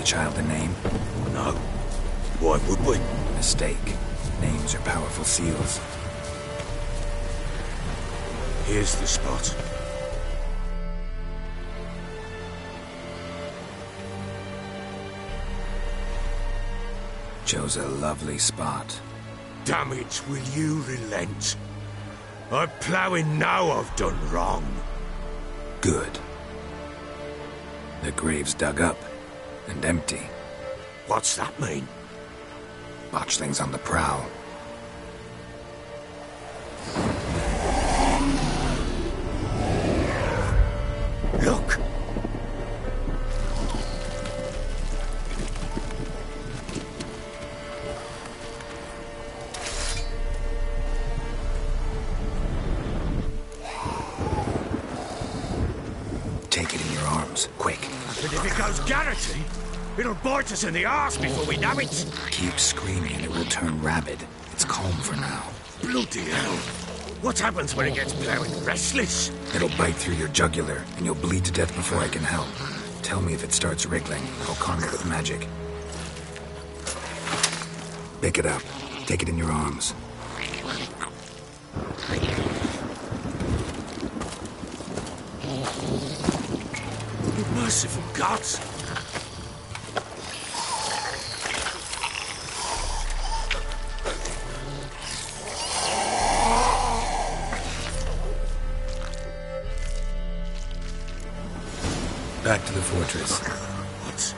child a name? No. Why would we? Mistake. Names are powerful seals. Here's the spot. Chose a lovely spot. Damn it, will you relent? I'm ploughing now I've done wrong. Good. The grave's dug up and empty. What's that mean? Botchlings on the prowl. Look! Take it in your arms, quick. But if it goes garroty, it'll bite us in the arse before we know it. Keep screaming and it will turn rabid. It's calm for now. Bloody hell. What happens when it gets ploughing restless? It'll bite through your jugular and you'll bleed to death before I can help. Tell me if it starts wriggling. I'll calm it with magic. Pick it up. Take it in your arms. Merciful gods! Back to the fortress. What's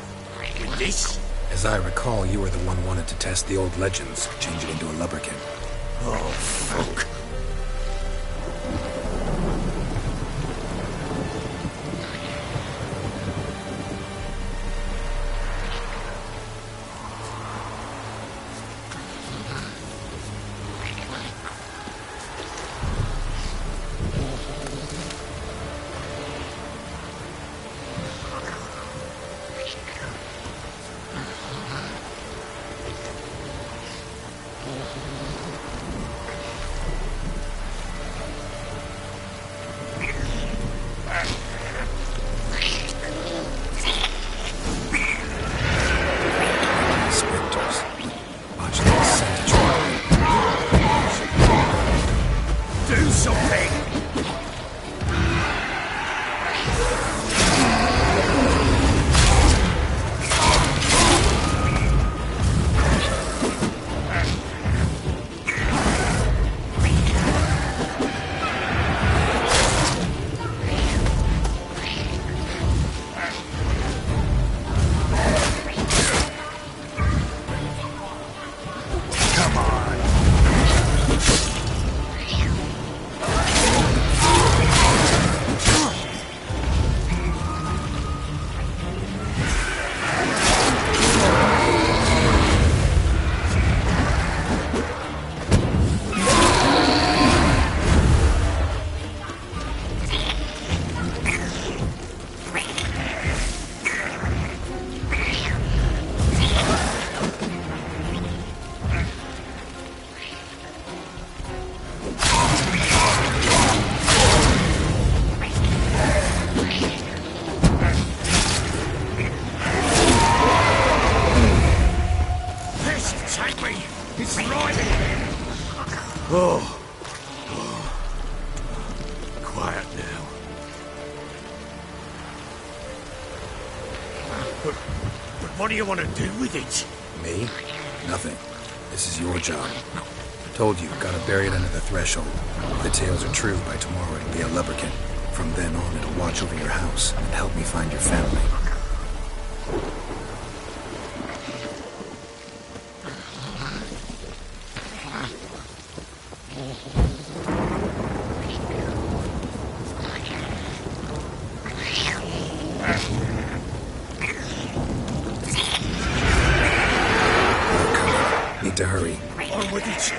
with this? As I recall, you were the one wanted to test the old legends, change it into a lubberkin. Oh, fuck. Quiet now. But what do you want to do with it? Me? Nothing. This is your job. Told you, gotta bury it under the threshold. If the tales are true, by tomorrow it'll be a lubberkin. From then on, it'll watch over your house and help me find your family. Need to hurry. On with it.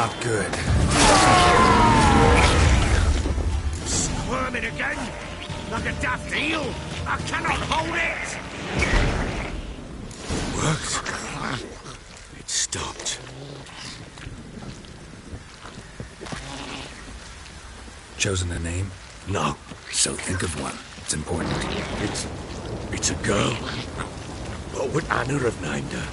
Not good. Squirming again? Like a daft eel? I cannot hold it! Worked. It stopped. Chosen a name? No. So think of one. It's important. It's a girl. What would Anna have named her?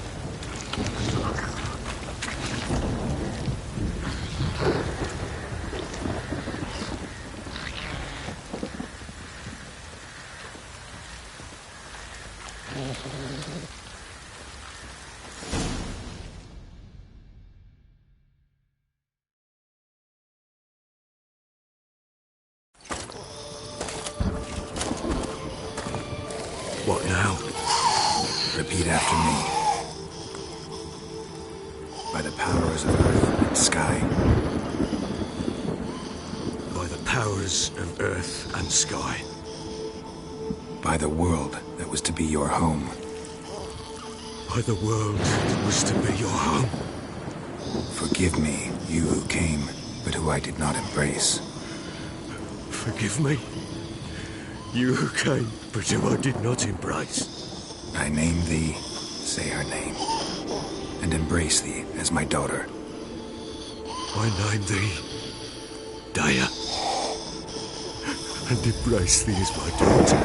What now? Repeat after me. By the powers of earth and sky. By the powers of earth and sky. By the world that was to be your home. By the world that was to be your home. Forgive me, you who came, but who I did not embrace. Forgive me. You who came, but who I did not embrace. I name thee, say her name, and embrace thee as my daughter. I name thee Daya, and embrace thee as my daughter.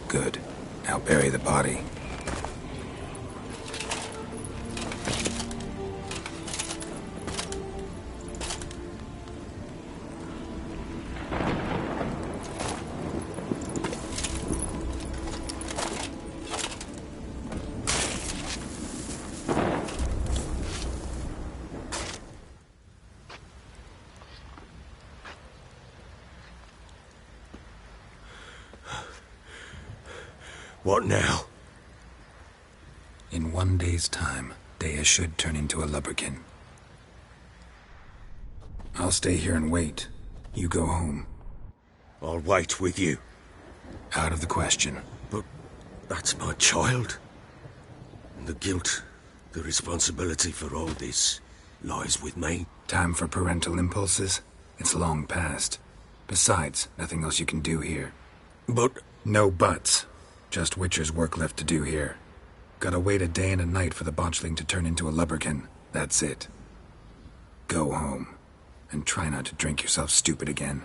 Good. Now bury the body. What now? In 1 day's time, Dea should turn into a lubberkin. I'll stay here and wait. You go home. I'll wait with you. Out of the question. But that's my child. And the guilt, the responsibility for all this lies with me. Time for parental impulses? It's long past. Besides, nothing else you can do here. But... No buts. Just Witcher's work left to do here. Gotta wait a day and a night for the botchling to turn into a lubberkin. That's it. Go home. And try not to drink yourself stupid again.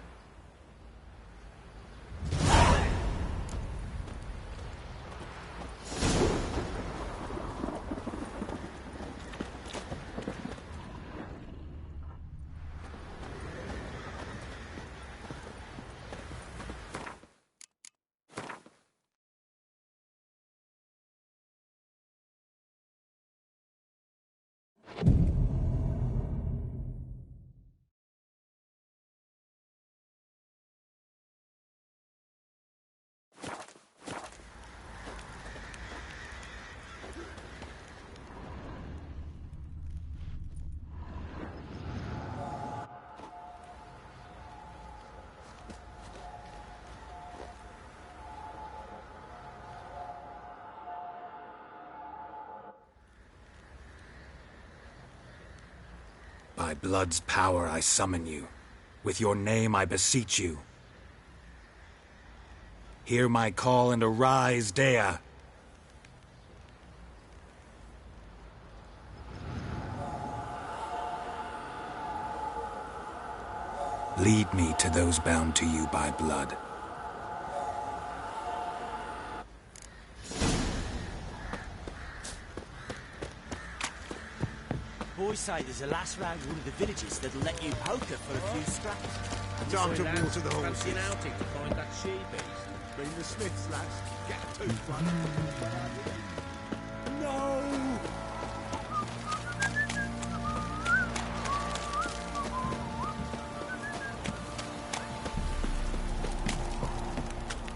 By blood's power I summon you. With your name I beseech you. Hear my call and arise, Dea. Lead me to those bound to you by blood. Boys say there's a lass round one of the villages that'll let you poker for a few scraps. Time to water the horses. Fancy an outing to find that sheep is. Bring the Smiths, lads. Get a toothbrush. No!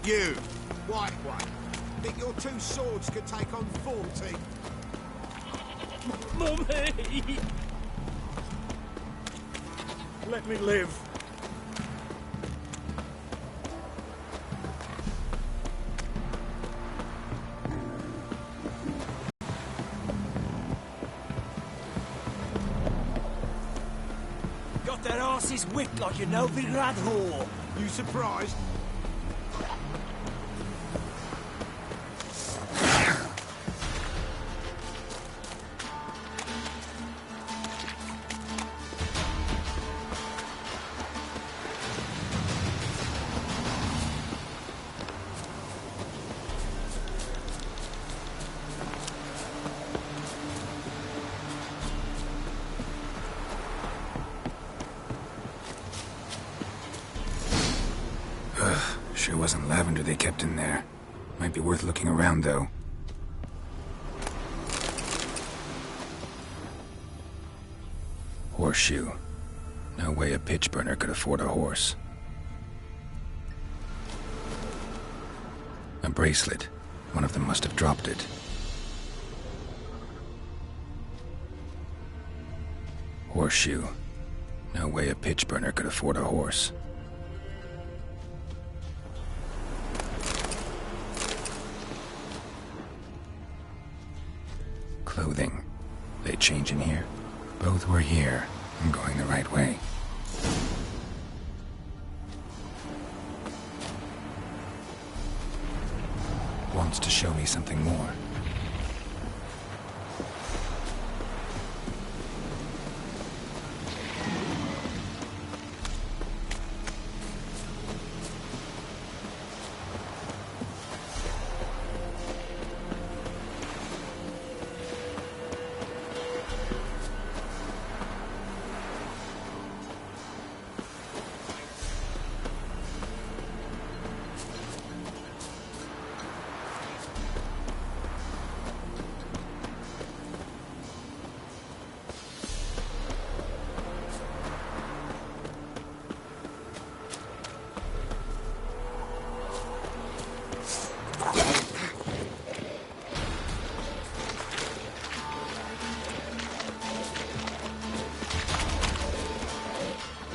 You, white one. Think your two swords could take on 40? Mummy! Let me live. got their asses whipped like a Novigrad whore. You surprised? Sure wasn't lavender they kept in there. Might be worth looking around, though. Horseshoe. No way a pitch burner could afford a horse. A bracelet. One of them must have dropped it. Horseshoe. No way a pitch burner could afford a horse. Clothing. They change in here? Both were here. I'm going the right way. Wants to show me something more.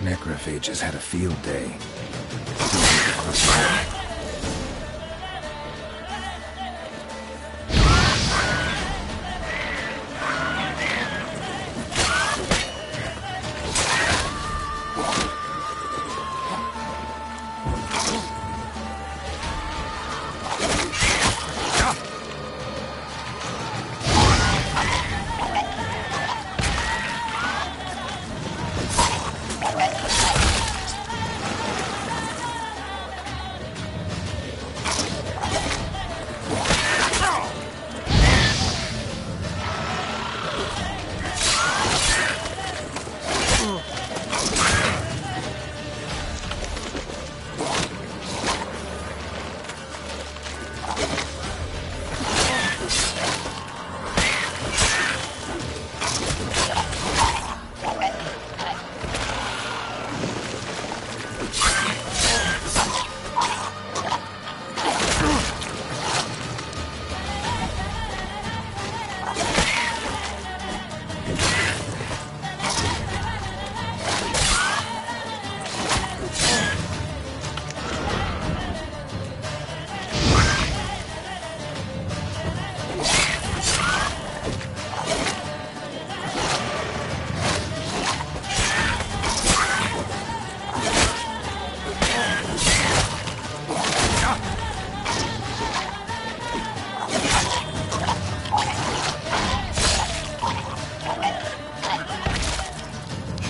Necrophages had a field day.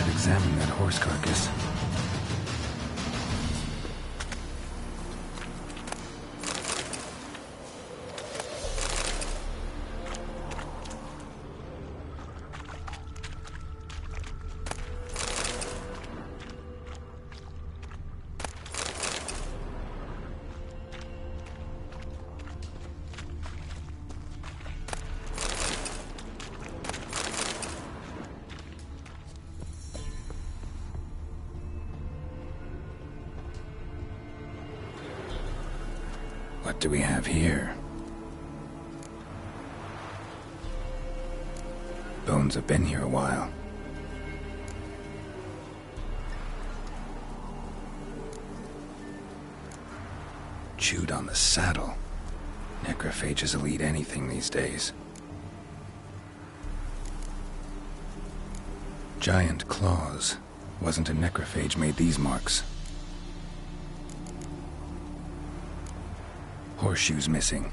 Examine that horse carcass. What do we have here? Bones have been here a while. Chewed on the saddle. Necrophages will eat anything these days. Giant claws. Wasn't a necrophage made these marks. Horseshoes missing.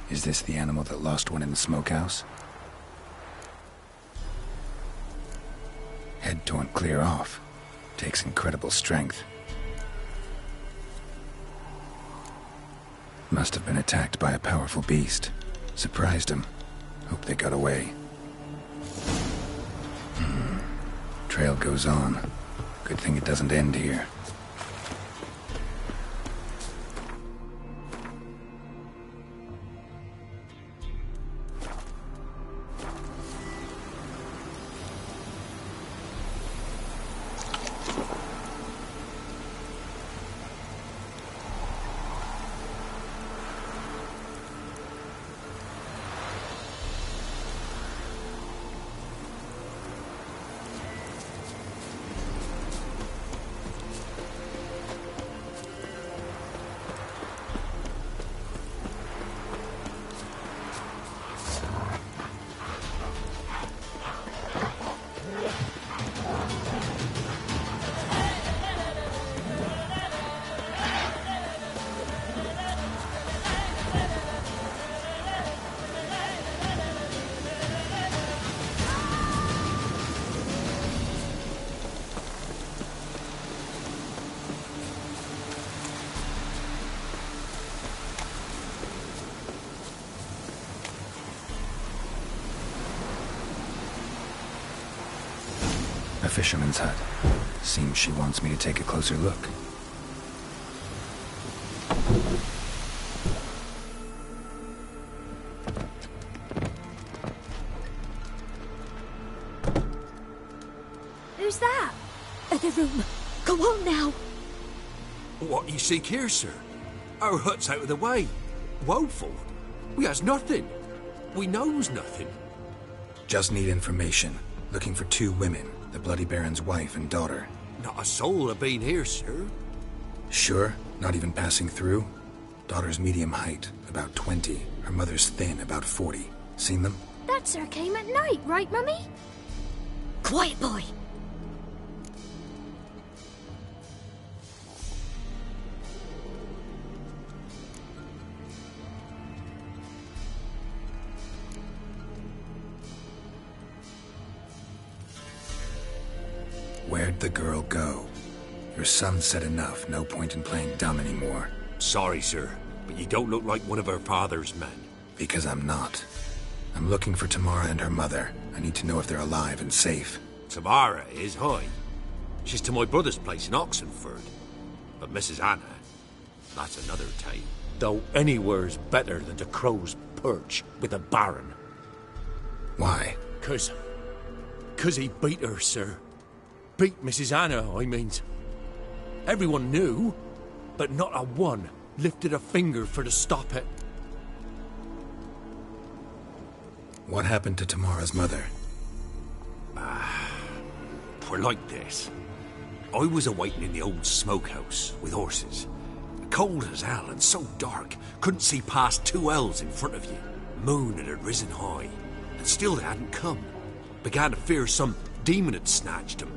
Is this the animal that lost one in the smokehouse? Head torn clear off. Takes incredible strength. Must have been attacked by a powerful beast. Surprised him. Hope they got away. Trail goes on. Good thing it doesn't end here. A fisherman's hut. Seems she wants me to take a closer look. Who's that? Other room. Go on now. What you seek here, sir? Our hut's out of the way. Woeful. We has nothing. We knows nothing. Just need information. Looking for 2 women. The Bloody Baron's wife and daughter. Not a soul have been here, sir. Sure? Not even passing through? Daughter's medium height, about 20. Her mother's thin, about 40. Seen them? That sir came at night, right, Mummy? Quiet, boy. Where'd the girl go? Your son said enough. No point in playing dumb anymore. Sorry, sir, but you don't look like one of her father's men. Because I'm not. I'm looking for Tamara and her mother. I need to know if they're alive and safe. Tamara is high. She's to my brother's place in Oxenford. But Mrs. Anna, that's another tale. Though anywhere's better than the Crow's Perch with the Baron. Why? 'Cause he beat her, sir. Beat Mrs. Anna, I means. Everyone knew, but not a one lifted a finger for to stop it. What happened to Tamara's mother? We're like this. I was awaiting in the old smokehouse with horses. Cold as hell and so dark, couldn't see past 2 ells in front of you. Moon had risen high, and still they hadn't come. Began to fear some demon had snatched them.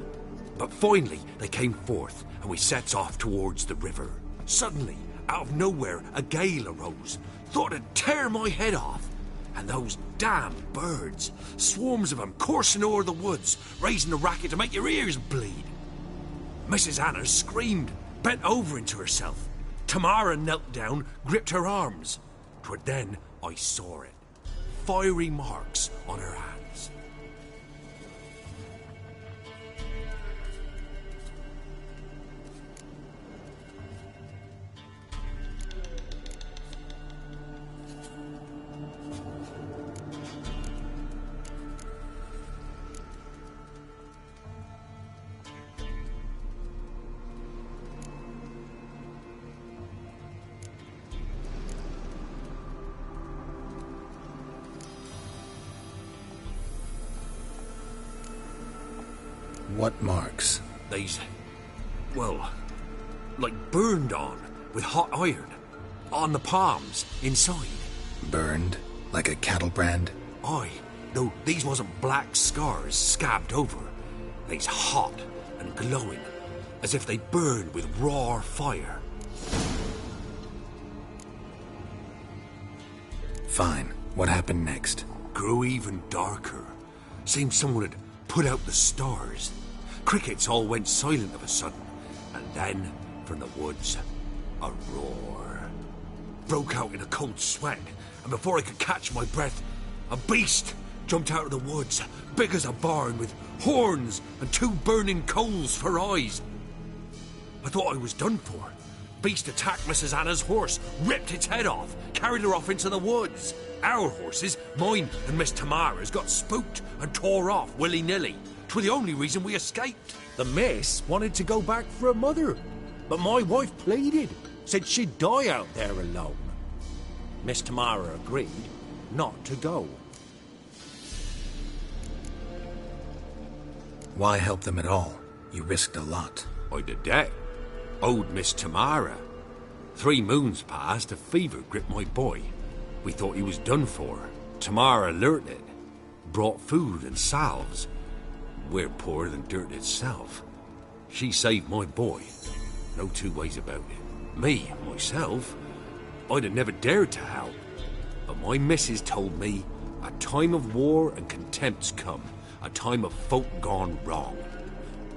But finally, they came forth, and we sets off towards the river. Suddenly, out of nowhere, a gale arose. Thought it'd tear my head off. And those damn birds, swarms of them coursing o'er the woods, raising a racket to make your ears bleed. Mrs. Anna screamed, bent over into herself. Tamara knelt down, gripped her arms. 'Twere then I saw it. Fiery marks on her hands. What marks? These, well, like burned on with hot iron. On the palms, inside. Burned? Like a cattle brand? Aye, though these wasn't black scars scabbed over. They's hot and glowing, as if they burned with raw fire. Fine. What happened next? Grew even darker. Seemed someone had put out the stars. Crickets all went silent of a sudden, and then, from the woods, a roar. Broke out in a cold sweat, and before I could catch my breath, a beast jumped out of the woods, big as a barn, with horns and 2 burning coals for eyes. I thought I was done for. Beast attacked Mrs. Anna's horse, ripped its head off, carried her off into the woods. Our horses, mine and Miss Tamara's, got spooked and tore off willy-nilly. 'Twas the only reason we escaped. The miss wanted to go back for her mother, but my wife pleaded, said she'd die out there alone. Miss Tamara agreed not to go. Why help them at all? You risked a lot. I'd a debt. Owed Miss Tamara. 3 moons passed, a fever gripped my boy. We thought he was done for. Tamara alerted. Brought food and salves. We're poorer than dirt itself. She saved my boy. No 2 ways about it. Me, myself, I'd have never dared to help. But my missus told me a time of war and contempt's come. A time of folk gone wrong.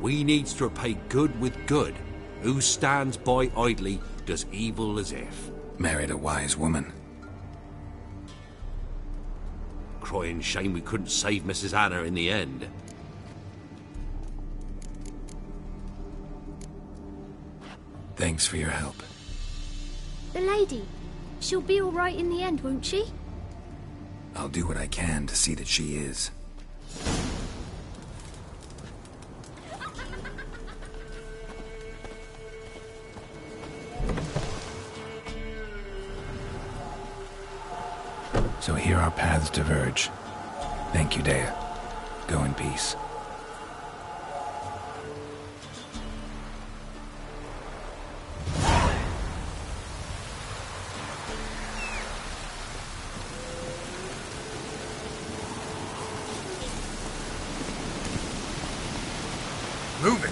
We needs to repay good with good. Who stands by idly does evil as if. Married a wise woman. Crying shame we couldn't save Mrs. Anna in the end. Thanks for your help. The lady. She'll be all right in the end, won't she? I'll do what I can to see that she is. So here our paths diverge. Thank you, Dea. Go in peace. Move it!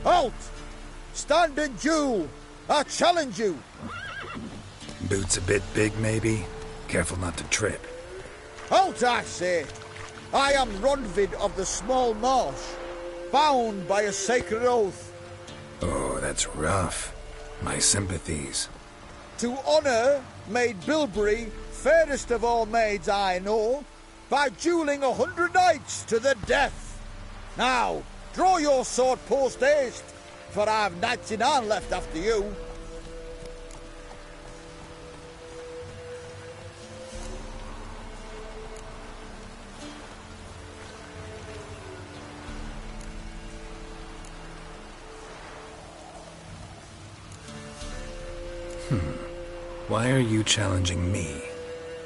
Halt! Stand and duel! I challenge you! Boots a bit big, maybe? Careful not to trip. Halt, I say! I am Ronvid of the Small Marsh, bound by a sacred oath. Oh, that's rough. My sympathies. To honour Maid Bilberry, fairest of all maids I know, by duelling 100 knights to the death. Now, draw your sword post haste, for I've 99 left after you. Why are you challenging me?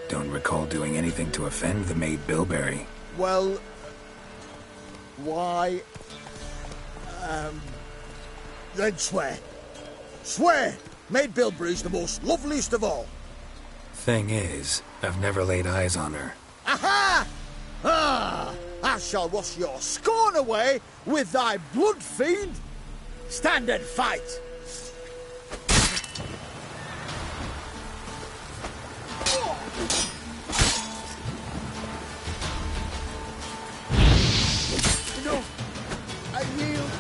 Don't recall doing anything to offend the Maid Bilberry. Well, why... then swear. Swear! Maid Bilberry's the most loveliest of all. Thing is, I've never laid eyes on her. Aha! Ah! I shall wash your scorn away with thy blood, fiend! Stand and fight! No, I yield.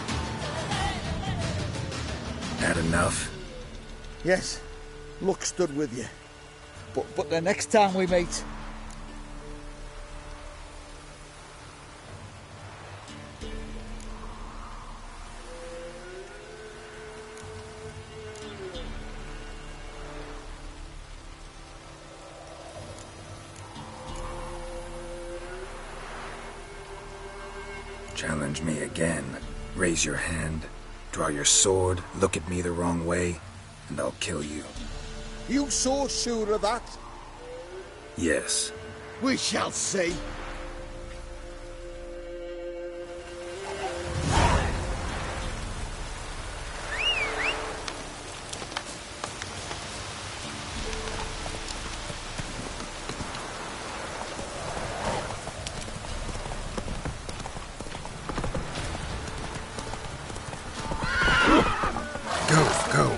Had enough? Yes, luck stood with you. But the next time we meet... Challenge me again. Raise your hand, draw your sword, look at me the wrong way, and I'll kill you. You so sure of that? Yes. We shall see. Go.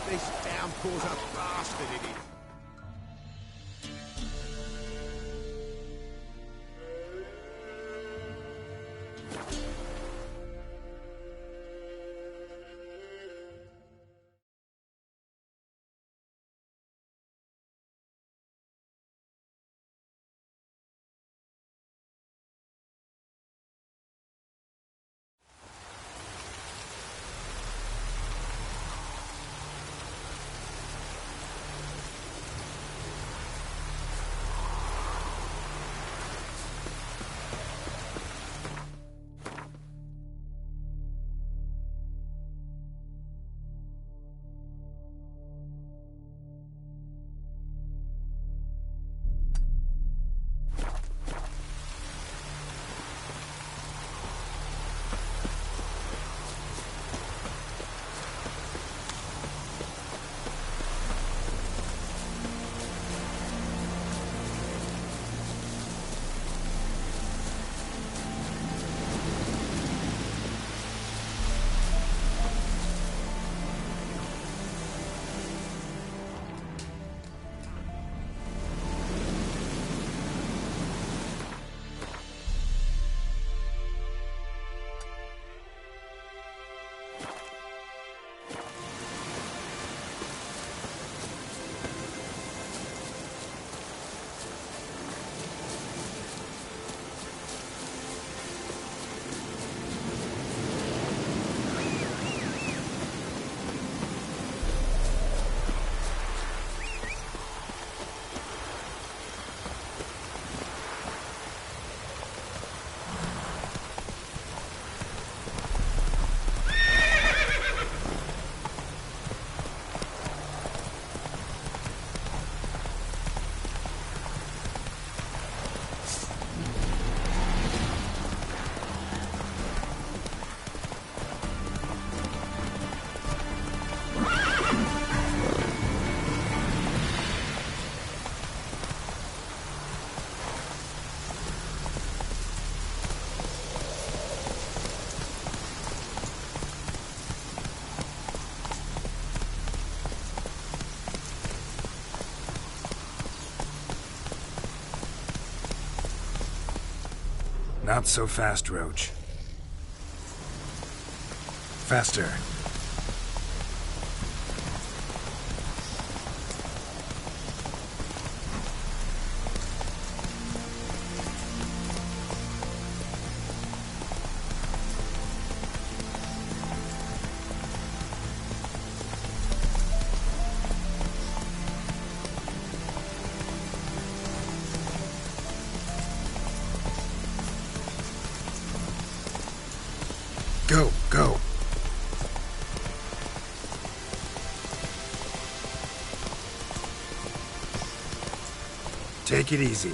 This downpour's a bastard, it is. Not so fast, Roach. Faster. Go. Take it easy.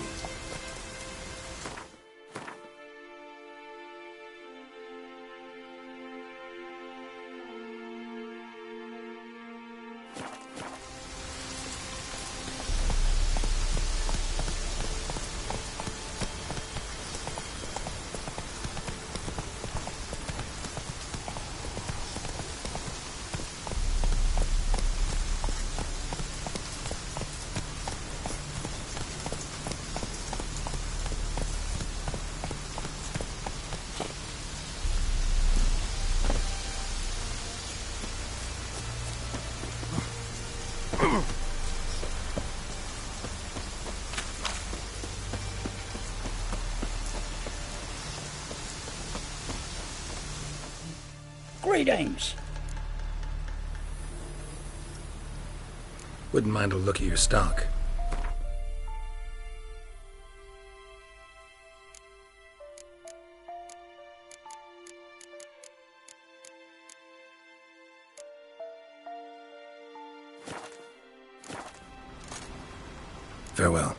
Greetings. Wouldn't mind a look at your stock. Farewell.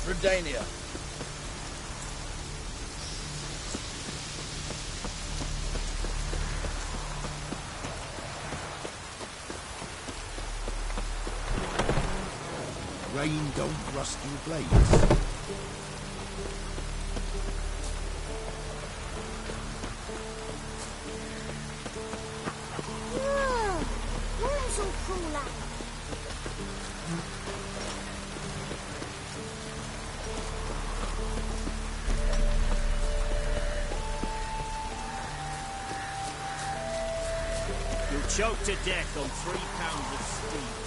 Redania. Rain don't rust your blades. Whoa! Room's all cool out. You'll choke to death on 3 pounds of steam.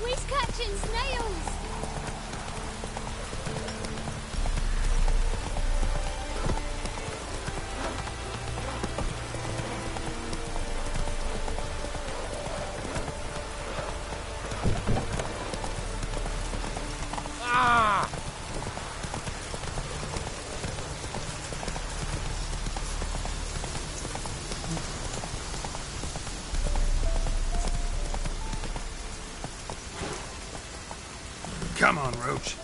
We're catching snails! Come on, Roach.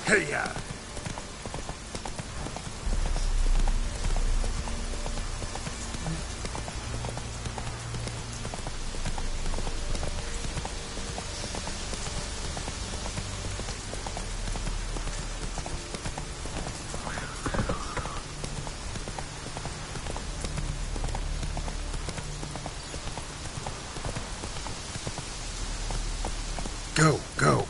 Hey-ya! Go, go.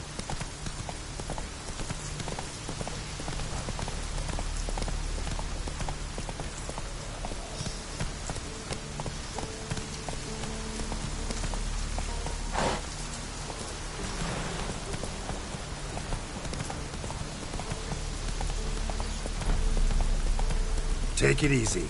Take it easy.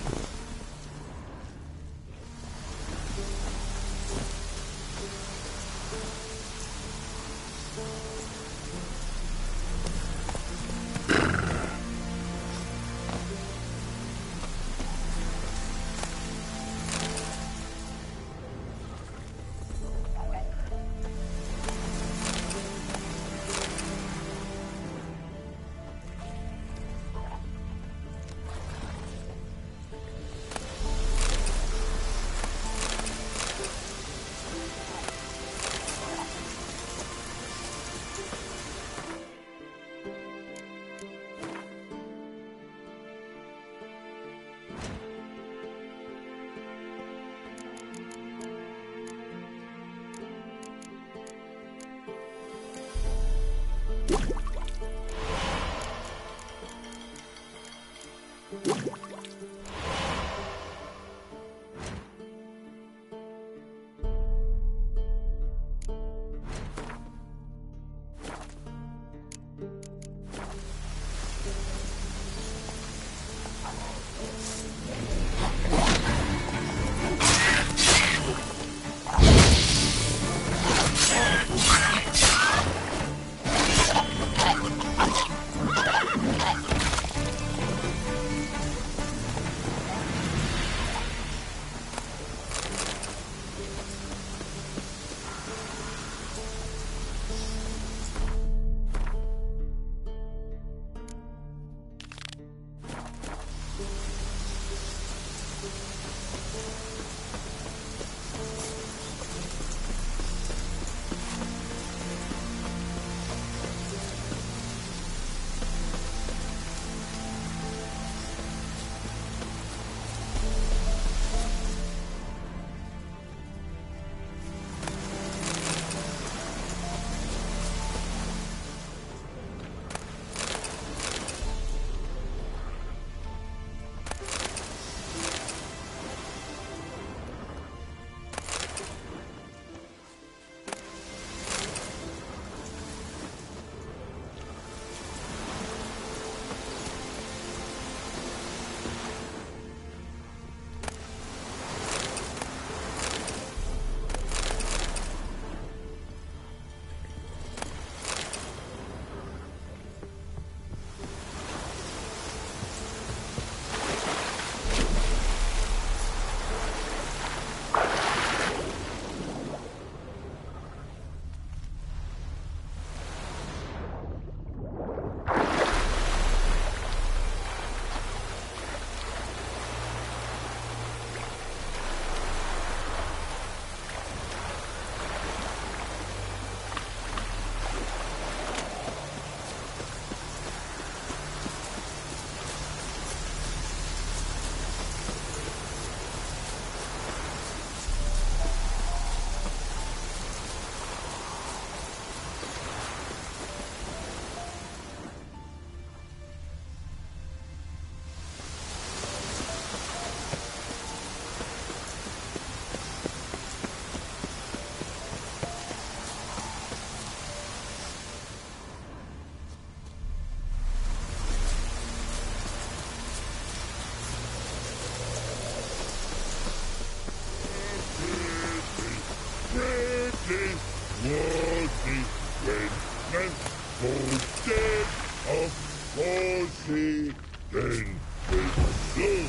dead of Horsey, then makes soul,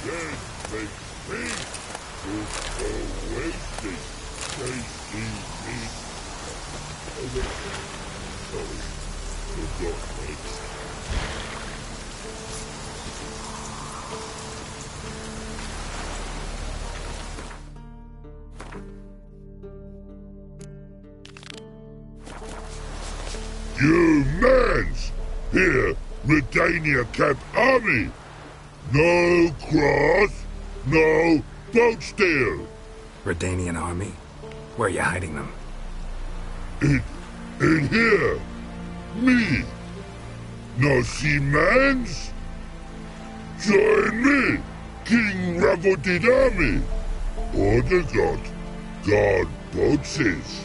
then makes peace, with a wasting, tasty meat. Sorry, forgot next. You mans! Here, Redania Camp Army! No cross, no boat steal! Redanian army? Where are you hiding them? In here! Me! No see mans? Join me, King Ravodid Army! Order God boats is.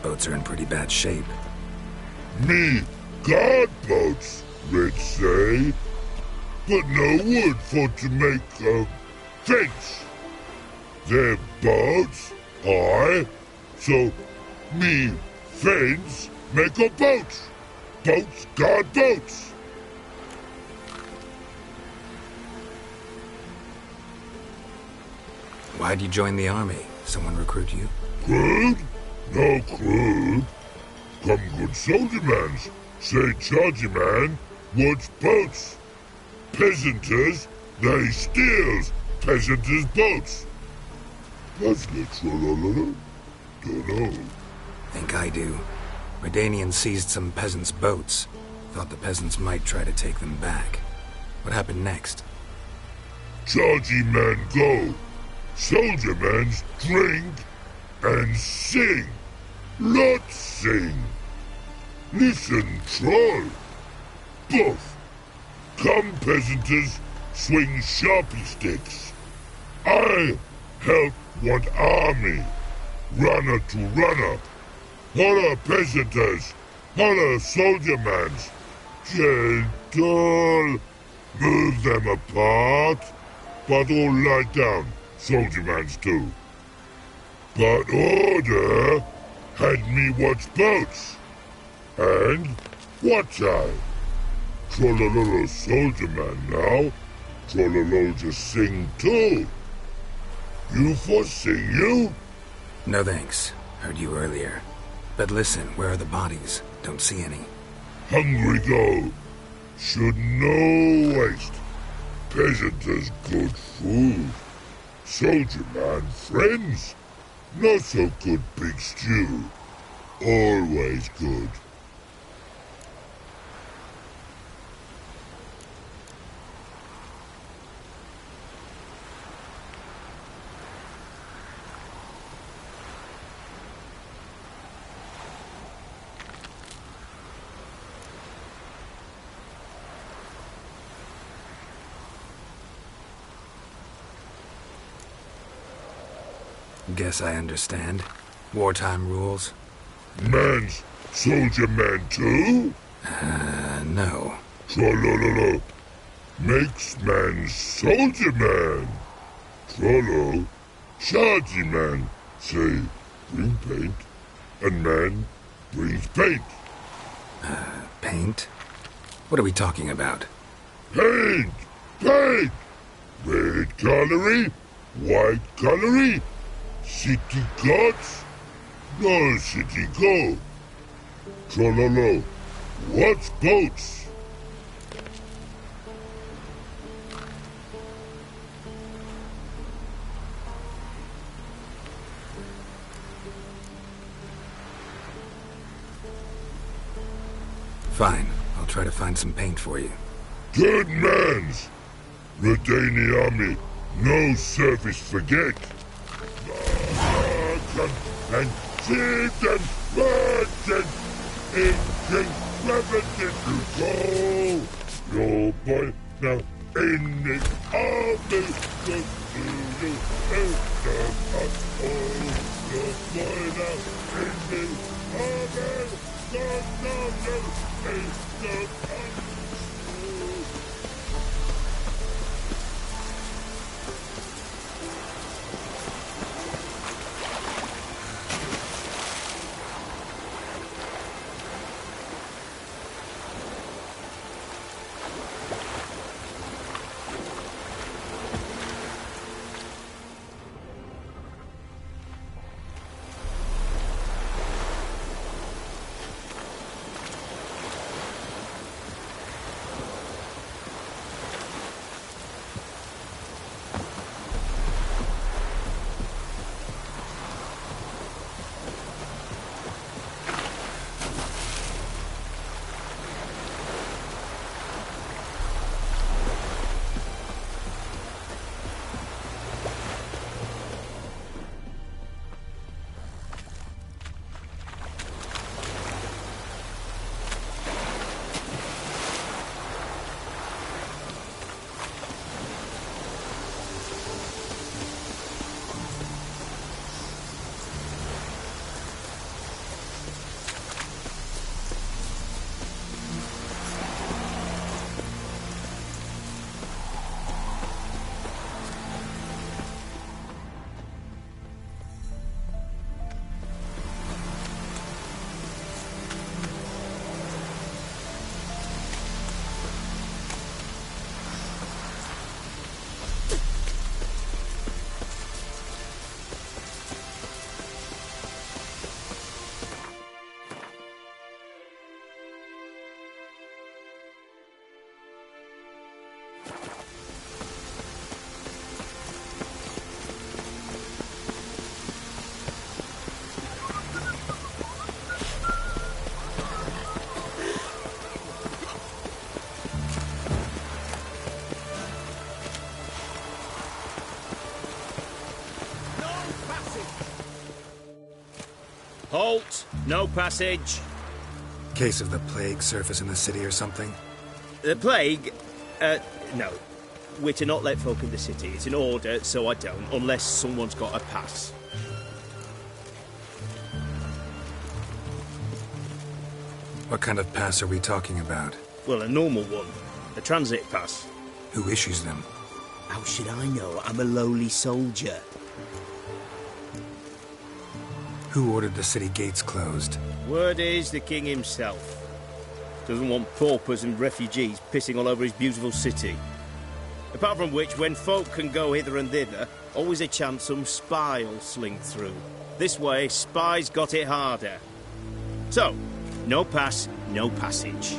Boats are in pretty bad shape. Me guard boats, let's say. But no wood for to make a fence. Their boats, aye. So me fence make a boat. Boats guard boats. Why'd you join the army? Someone recruit you? Crude? No crude. Come good soldier mans. Say chargy man, what's boats? Peasanters, they steals peasanters' boats. That's literal. Dunno. Think I do. Redanians seized some peasants' boats. Thought the peasants might try to take them back. What happened next? Chargy man go. Soldier mans drink and sing. Lots sing. Listen, troll. Both. Come peasanters swing sharpie sticks. I help one army. Runner to runner. Holla peasanters. Holla soldier mans. Gentle. Move them apart. But all lie down. Soldier mans too. But order had me watch boats. And watch I. Trollololo soldier man now. Trollolo just sing too. You for sing you? No thanks. Heard you earlier. But listen, where are the bodies? Don't see any. Hungry go. Should no waste. Peasanters good food. Soldier man friends. Not so good big stew. Always good. Guess I understand. Wartime rules? Man's soldier man too? No. Trollololo. Makes man soldier man. Trollo. Chargy man. Say, bring paint. And man brings paint. Paint? What are we talking about? Paint! Paint! Red colory, white colory, city gods, no city go. Trollolo, what's boats? Fine. I'll try to find some paint for you. Good mans! Redani army, no service forget. March and shield and merchant in King Revenant to go. Your boy now in the army, go to you and your boy now in the army, in the army. Halt! No passage. Case of the plague surface in the city or something? The plague? No. We're to not let folk in the city. It's an order, so I don't, unless someone's got a pass. What kind of pass are we talking about? Well, a normal one. A transit pass. Who issues them? How should I know? I'm a lowly soldier. Who ordered the city gates closed? Word is the king himself. Doesn't want paupers and refugees pissing all over his beautiful city. Apart from which, when folk can go hither and thither, always a chance some spy will slink through. This way, spies got it harder. So, no pass, no passage.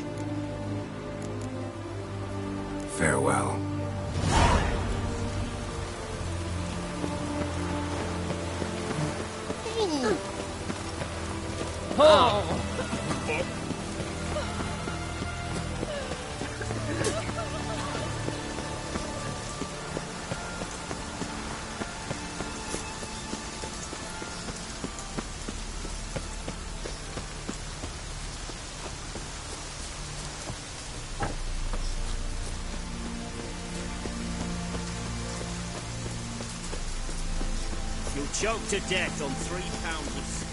Farewell. You'll choke to death on 3 pounds of steam.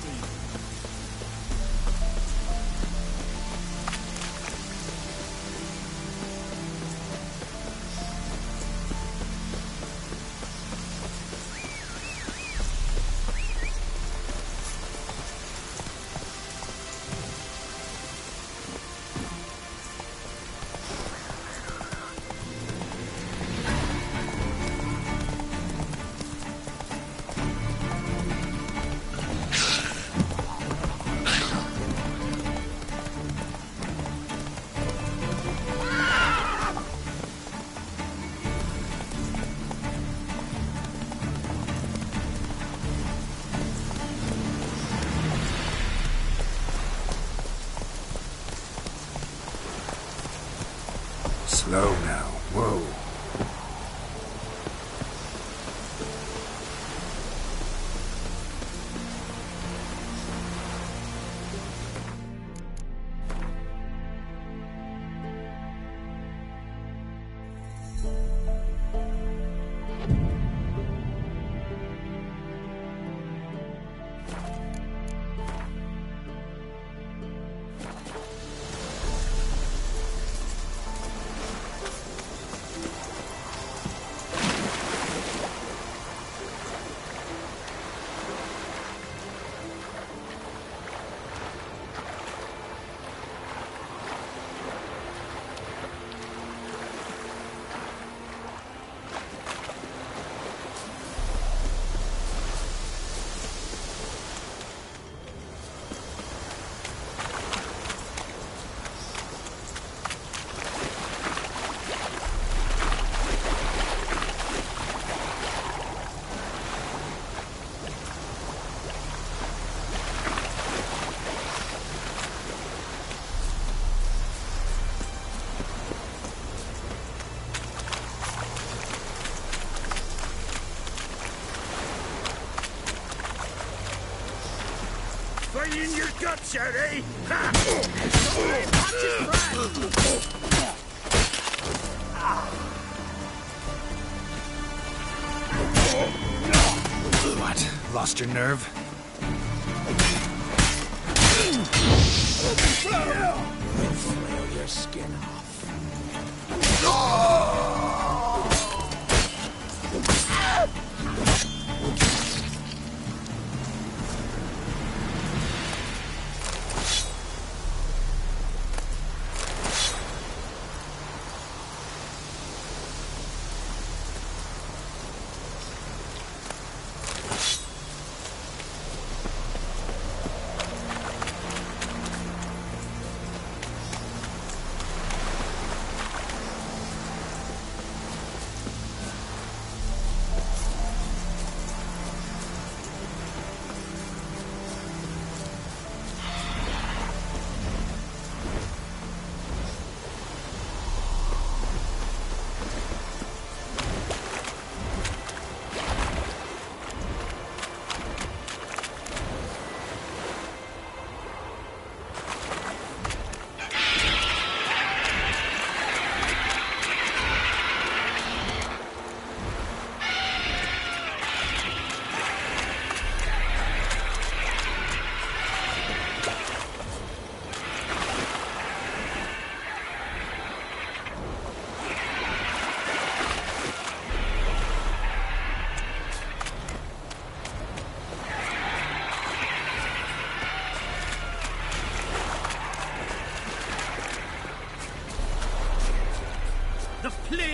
Slow now. Whoa. Right in your guts, Eddie! Ha! Watch his What? Lost your nerve? Flail your skin off.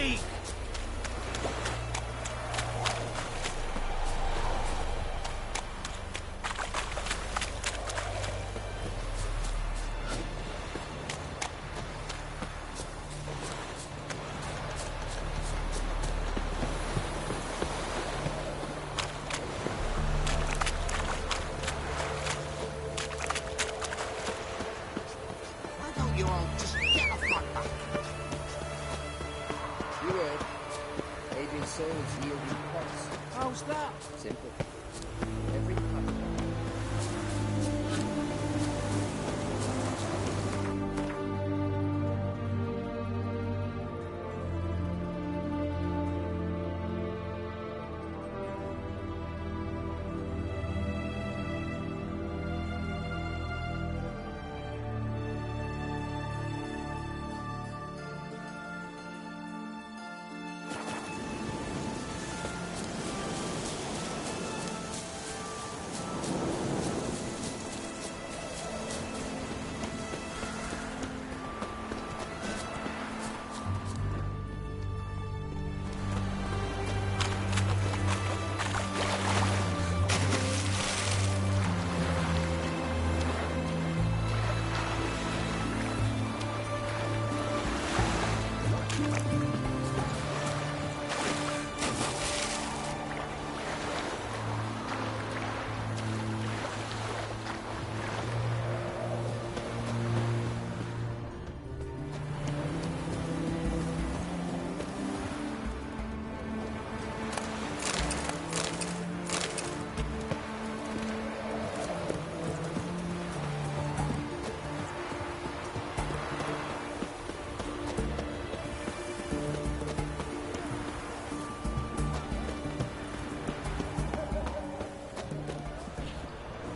speak! You all just get off my back. You heard. Adrian's soul's yielding pots. How's that? Simple. Every pot.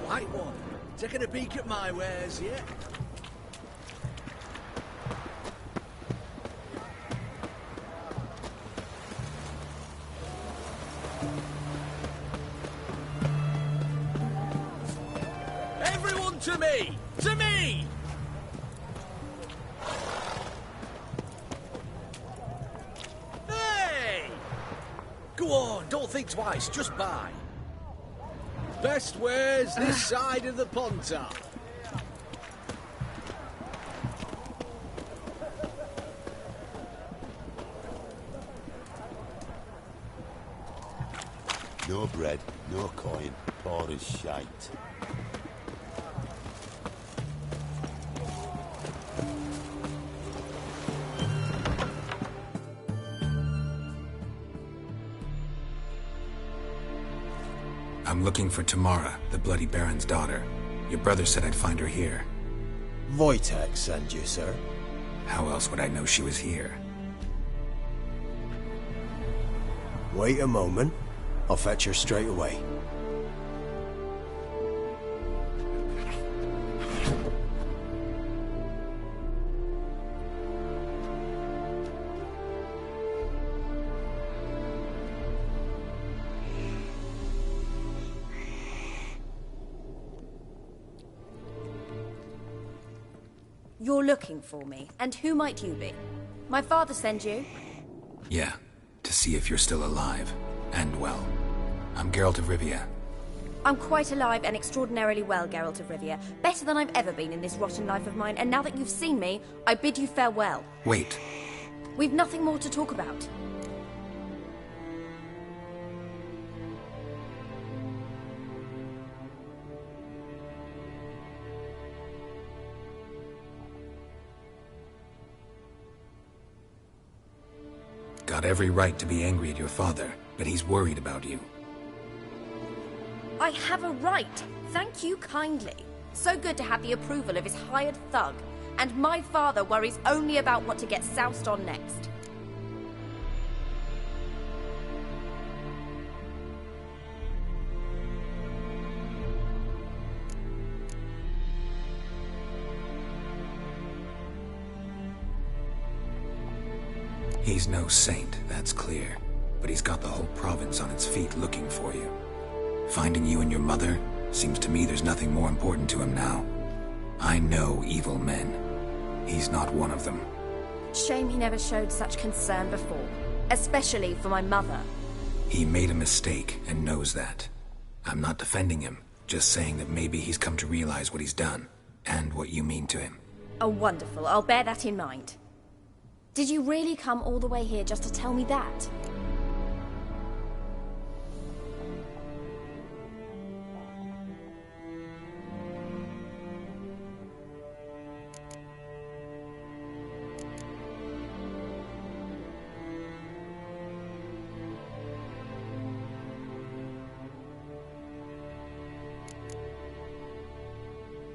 White one, taking a peek at my wares yet? Everyone to me! To me! Hey! Go on, don't think twice, just buy. Best wares this side of the Pontar. No bread, no coin, poor as shite. I'm looking for Tamara, the Bloody Baron's daughter. Your brother said I'd find her here. Wojtek sent you, sir. How else would I know she was here? Wait a moment. I'll fetch her straight away. You're looking for me, and who might you be? My father sent you? Yeah, to see if you're still alive. And well. I'm Geralt of Rivia. I'm quite alive and extraordinarily well, Geralt of Rivia. Better than I've ever been in this rotten life of mine, and now that you've seen me, I bid you farewell. Wait. We've nothing more to talk about. Got every right to be angry at your father, but he's worried about you. I have a right. Thank you kindly. So good to have the approval of his hired thug. And my father worries only about what to get soused on next. He's no saint, that's clear. But he's got the whole province on its feet looking for you. Finding you and your mother, seems to me there's nothing more important to him now. I know evil men. He's not one of them. Shame he never showed such concern before, especially for my mother. He made a mistake and knows that. I'm not defending him, just saying that maybe he's come to realize what he's done, and what you mean to him. Oh, wonderful. I'll bear that in mind. Did you really come all the way here just to tell me that?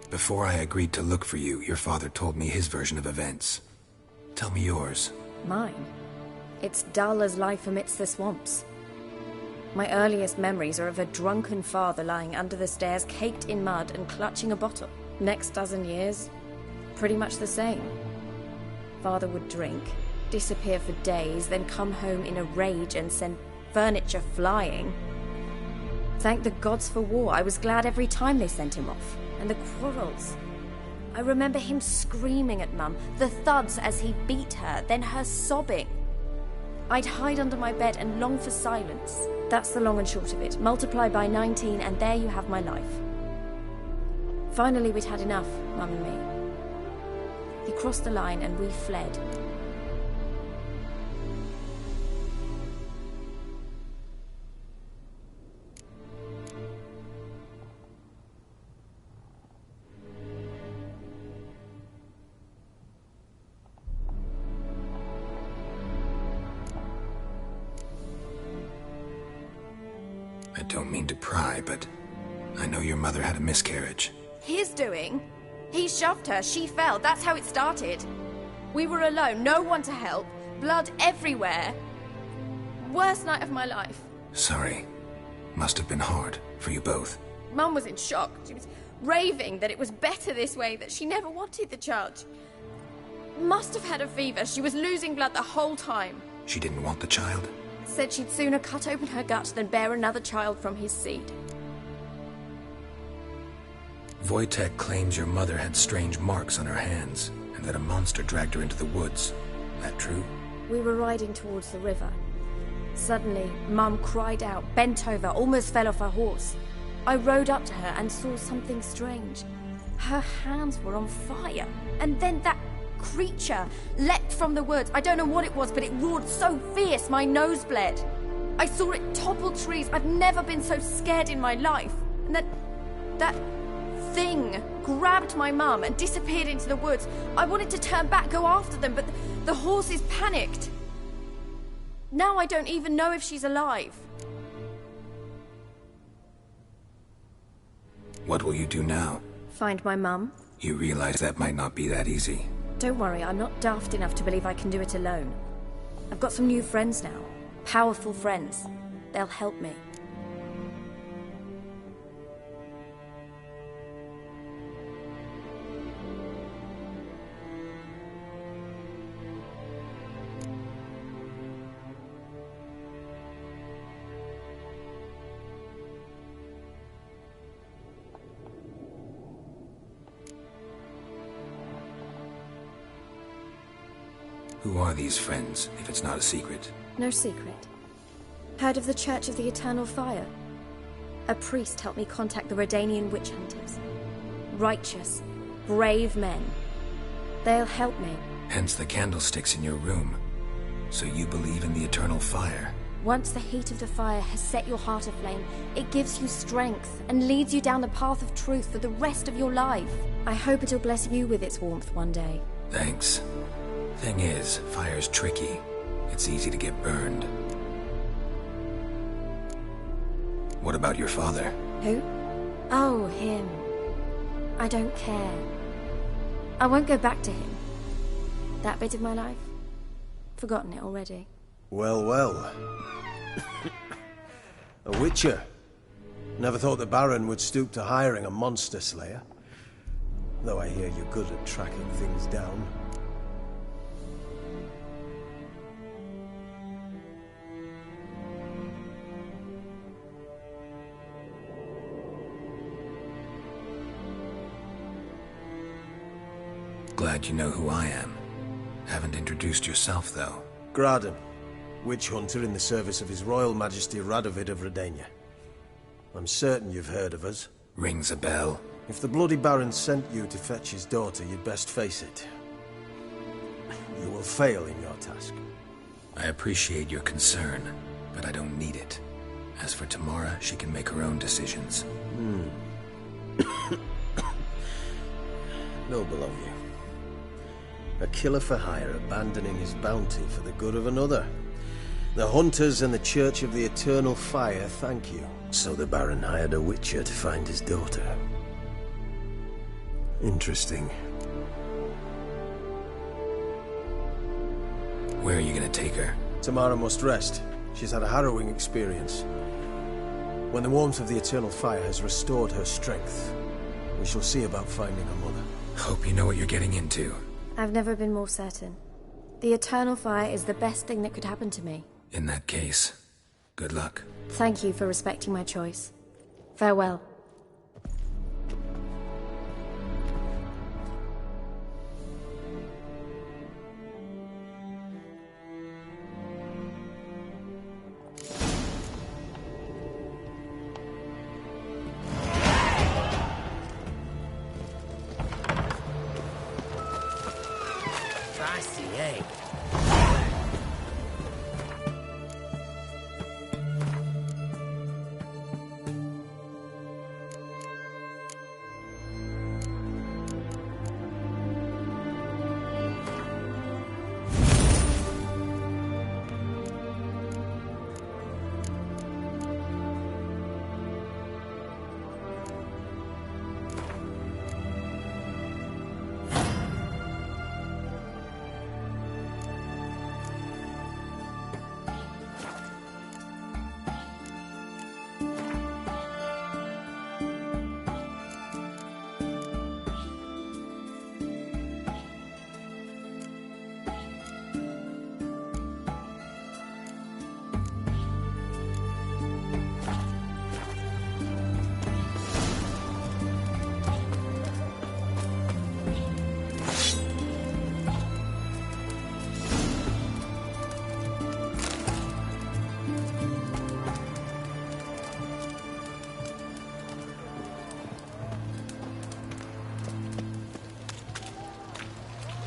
Before I agreed to look for you, your father told me his version of events. Tell me yours. Mine? It's dull as life amidst the swamps. My earliest memories are of a drunken father lying under the stairs, caked in mud and clutching a bottle. Next dozen years, pretty much the same. Father would drink, disappear for days, then come home in a rage and send furniture flying. Thank the gods for war. I was glad every time they sent him off. And the quarrels. I remember him screaming at Mum, the thuds as he beat her, then her sobbing. I'd hide under my bed and long for silence. That's the long and short of it. Multiply by 19 and there you have my life. Finally we'd had enough, Mum and me. He crossed the line and we fled. I don't mean to pry, but I know your mother had a miscarriage. His doing? He shoved her, she fell, that's how it started. We were alone, no one to help, blood everywhere. Worst night of my life. Sorry. Must have been hard for you both. Mum was in shock. She was raving that it was better this way, that she never wanted the child. Must have had a fever. She was losing blood the whole time. She didn't want the child? Said she'd sooner cut open her gut than bear another child from his seed. Wojtek claims your mother had strange marks on her hands, and that a monster dragged her into the woods. That true? We were riding towards the river. Suddenly, Mum cried out, bent over, almost fell off her horse. I rode up to her and saw something strange. Her hands were on fire, and then that creature leapt from the woods. I don't know what it was, but it roared so fierce my nose bled. I saw it topple trees. I've never been so scared in my life. And that thing grabbed my mum and disappeared into the woods. I wanted to turn back, go after them, but the horses panicked. Now I don't even know if she's alive. What will you do now? Find my mum. You realize that might not be that easy. Don't worry, I'm not daft enough to believe I can do it alone. I've got some new friends now. Powerful friends. They'll help me. Who are these friends, if it's not a secret? No secret. Heard of the Church of the Eternal Fire? A priest helped me contact the Redanian witch hunters. Righteous, brave men. They'll help me. Hence the candlesticks in your room. So you believe in the eternal fire? Once the heat of the fire has set your heart aflame, it gives you strength and leads you down the path of truth for the rest of your life. I hope it'll bless you with its warmth one day. Thanks. Thing is, fire's tricky. It's easy to get burned. What about your father? Who? Oh, him. I don't care. I won't go back to him. That bit of my life? Forgotten it already. Well, well. A witcher. Never thought the Baron would stoop to hiring a monster slayer. Though I hear you're good at tracking things down. Glad you know who I am. Haven't introduced yourself, though. Graden, witch hunter in the service of His Royal Majesty Radovid of Redania. I'm certain you've heard of us. Rings a bell. If the Bloody Baron sent you to fetch his daughter, you'd best face it. You will fail in your task. I appreciate your concern, but I don't need it. As for Tamara, she can make her own decisions. Noble of you. A killer for hire abandoning his bounty for the good of another. The hunters and the Church of the Eternal Fire thank you. So the Baron hired a witcher to find his daughter. Interesting. Where are you gonna take her? Tamara must rest. She's had a harrowing experience. When the warmth of the Eternal Fire has restored her strength, we shall see about finding her mother. Hope you know what you're getting into. I've never been more certain. The Eternal Fire is the best thing that could happen to me. In that case, good luck. Thank you for respecting my choice. Farewell. Spicy, eh?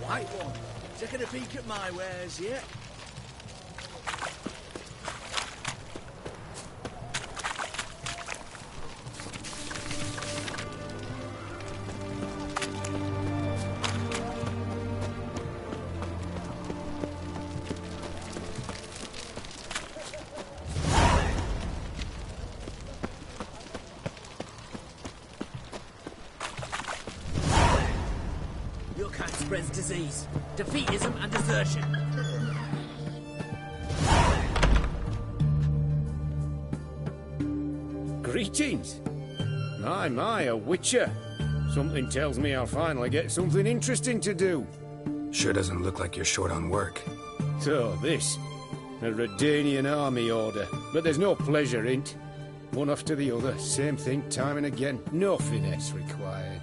White one, taking a peek at my wares yet? Your kind spreads disease, defeatism and desertion. Greetings. My, a witcher. Something tells me I'll finally get something interesting to do. Sure doesn't look like you're short on work. So, this. A Redanian army order. But there's no pleasure in't. One after the other, same thing time and again. No finesse required.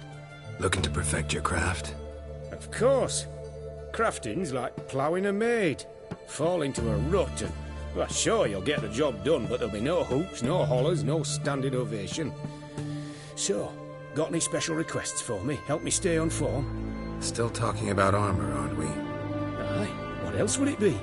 Looking to perfect your craft? Of course. Crafting's like ploughing a maid. Fall into a rut and... Well, sure, you'll get the job done, but there'll be no hoops, no hollers, no standing ovation. So, got any special requests for me? Help me stay on form? Still talking about armor, aren't we? Aye. What else would it be?